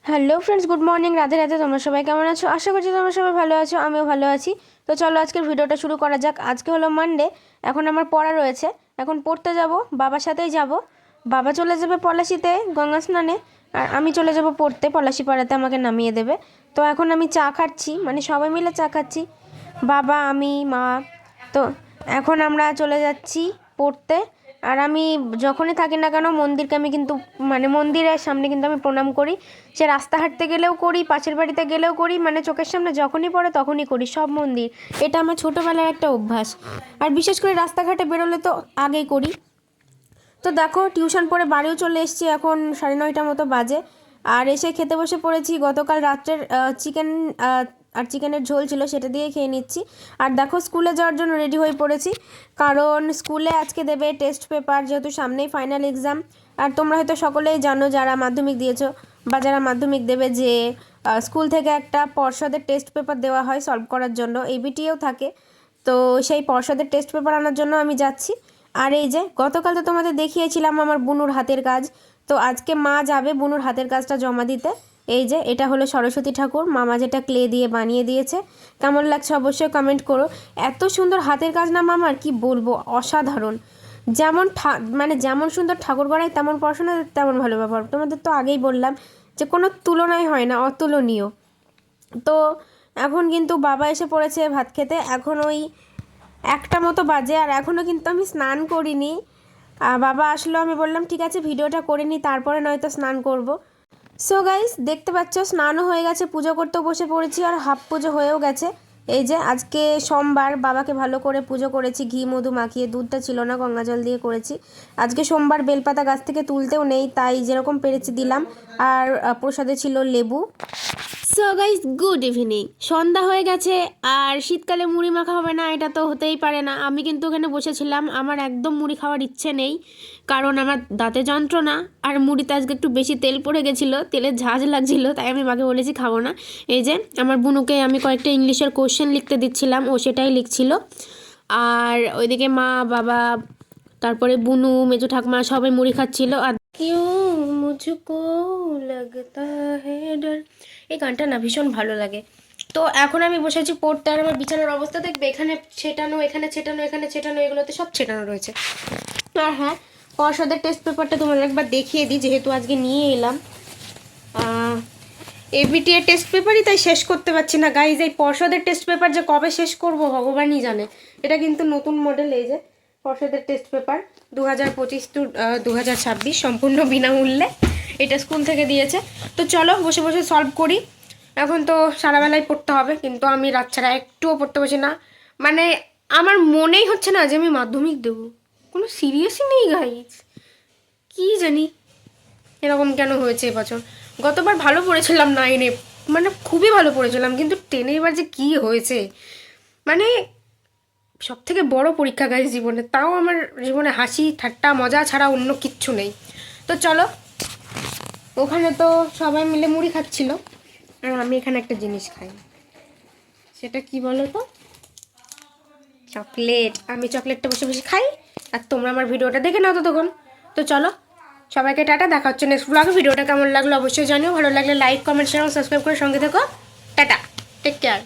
Hello friends, good morning, Radhe Radhe. তোমরা সবাই কেমন আছো? আশা করছি তোমরা সবাই ভালো আছো, আমিও ভালো আছি। তো চলো আজকের ভিডিওটা শুরু করা যাক। আজকে হলো মানডে, এখন আমার পড়া রয়েছে, এখন পড়তে যাব, বাবার সাথেই যাব। বাবা চলে যাবে পলাশিতে গঙ্গা স্নানে, আর আমি চলে যাব পড়তে, পলাশি পাড়াতে আমাকে নামিয়ে দেবে। তো এখন আমি চা খাচ্ছি, মানে সবাই মিলে চা খাচ্ছি, বাবা, আমি, মা। তো এখন আমরা চলে যাচ্ছি পড়তে। আর আমি যখনই থাকি না কেন মন্দিরকে আমি কিন্তু, মানে মন্দিরের সামনে কিন্তু আমি প্রণাম করি। সে রাস্তা হাঁটতে গেলেও করি, পাশের বাড়িতে গেলেও করি, মানে চোখের সামনে যখনই পড়ে তখনই করি, সব মন্দির। এটা আমার ছোটোবেলার একটা অভ্যাস। আর বিশেষ করে রাস্তাঘাটে বেরোলে তো আগেই করি। তো দেখো, টিউশন পড়ে বাড়িও চলে এসেছি, এখন 9:30 মতো বাজে। আর এসে খেতে বসে পড়েছি। গতকাল রাত্রের চিকেন আর চিকেনের ঝোল ছিল, সেটা দিয়ে খেয়ে নিচ্ছি। আর দেখো, স্কুলে যাওয়ার জন্য রেডি হয়ে পড়েছি, কারণ স্কুলে আজকে দেবে টেস্ট পেপার, যেহেতু সামনেই ফাইনাল এক্সাম। আর তোমরা হয়তো সকলেই জানো যারা মাধ্যমিক দিয়েছো বা যারা মাধ্যমিক দেবে, যে স্কুল থেকে একটা পর্ষদের টেস্ট পেপার দেওয়া হয় সলভ করার জন্য, এবিটিও থাকে। তো সেই পর্ষদের টেস্ট পেপার আনার জন্য আমি যাচ্ছি। আর এই যে গতকাল তো তোমাদের দেখিয়েছিলাম আমার বুনুর হাতের কাজ, তো আজকে মা যাবে বুনুর হাতের কাজটা জমা দিতে। এই যে এটা হলো সরস্বতী ঠাকুর, মামা যেটা ক্লে দিয়ে বানিয়ে দিয়েছে। কেমন লাগছে অবশ্যই কমেন্ট করো। এত সুন্দর হাতের কাজ না মামার, কি বলবো, অসাধারণ। যেমন মানে যেমন সুন্দর ঠাকুর গড়ায় তেমন পড়াশোনা তেমন ভালো ব্যবহার। তোমাদের তো আগেই বললাম যে কোনো তুলনাই হয় না, অতুলনীয়। তো এখন কিন্তু বাবা এসে পড়েছে ভাত খেতে, এখন ওই 1টা মতো বাজে, আর এখনও কিন্তু আমি স্নান করিনি। বাবা আসলো, আমি বললাম ঠিক আছে ভিডিওটা করে নিই, তারপরে নয়তো স্নান করব। সো গাইস, দেখতে পাচ্ছ স্নানও হয়ে গেছে, পুজো করতেও বসে পড়েছি, আর হাফ পুজো হয়েও গেছে। এই যে আজকে সোমবার, বাবাকে ভালো করে পুজো করেছি, ঘি মধু মাখিয়ে, দুধটা ছিল না, গঙ্গা জল দিয়ে করেছি। আজকে সোমবার, বেলপাতা গাছ থেকে তুলতেও নেই, তাই যেরকম পেরেছি দিলাম। আর প্রসাদে ছিল লেবু। So guys, good evening. সন্ধ্যা হয়ে গেছে, আর শীতকালে মুড়ি মাখা হবে না এটা তো হতেই পারে না। আমি কিন্তু ওখানে বসেছিলাম, আমার একদম মুড়ি খাওয়ার ইচ্ছে নেই, কারণ আমার দাঁতে যন্ত্রণা, আর মুড়িতে আজকে একটু বেশি তেল পড়ে গেছিলো, তেলের ঝাঁঝ লাগছিলো, তাই আমি মাকে বলেছি খাবো না। এই যে আমার বুনুকে আমি কয়েকটা ইংলিশের কোশ্চেন লিখতে দিচ্ছিলাম, ও সেটাই লিখছিল। আর ওইদিকে মা, বাবা, তারপরে বুনু, মেজো ঠাকুমা সবাই মুড়ি খাচ্ছিল। আর কিউ মুঝকো লাগতা হ্যায় ডর, এই গানটা না ভীষণ ভালো লাগে। তো এখন আমি বসেছি পড়তে, আর আমার বিছানার অবস্থা দেখবে, এখানে ছেটানো, এখানে ছেটানো, এখানে ছেটানো, এগুলোতে সব ছেটানো রয়েছে। আর হ্যাঁ, পর্ষদের টেস্ট পেপারটা তোমাদের একবার দেখিয়ে দিই, যেহেতু আজকে নিয়ে এলাম। এবিটি এর টেস্ট পেপারই তাই শেষ করতে পারছি না গাইজ। এই পর্ষদের টেস্ট পেপার যে কবে শেষ করব ভগবানই জানে। এটা কিন্তু নতুন মডেল, এই যে পর্ষদের টেস্ট পেপার 2025 টু 2026, সম্পূর্ণ বিনামূল্যে এটা স্কুল থেকে দিয়েছে। তো চলো বসে বসে সলভ করি। এখন তো সারাবেলায় পড়তে হবে, কিন্তু আমি রাত ছাড়া একটুও পড়তে বসি না। মানে আমার মনেই হচ্ছে না যে আমি মাধ্যমিক দেবো, কোনো সিরিয়াসই নেই গাইজ। কি জানি এরকম কেন হয়েছে এবছর। গতবার ভালো পড়েছিলাম 9-এ, মানে খুবই ভালো পড়েছিলাম, কিন্তু 10-এ এবার যে কী হয়েছে, মানে সব থেকে বড় পরীক্ষা গাইজ জীবনে, তাও আমার জীবনে হাসি ঠাট্টা মজা ছাড়া অন্য কিচ্ছু নেই। তো চলো, ওখানে তো সবাই মিলে মুড়ি খাচ্ছিল, আর আমি এখানে একটা জিনিস খাই, সেটা কি বলো তো, চকলেট। আমি চকলেটটা বসে বসে খাই, আর তোমরা আমার ভিডিওটা দেখে নাও তো তখন। তো চলো, সবাইকে টাটা, দেখা হচ্ছে নেক্সট ব্লগে। ভিডিওটা কেমন লাগলো অবশ্যই জানিও, ভালো লাগলে লাইক কমেন্ট শেয়ার সাবস্ক্রাইব করে সঙ্গে থেকো। Tata, take care.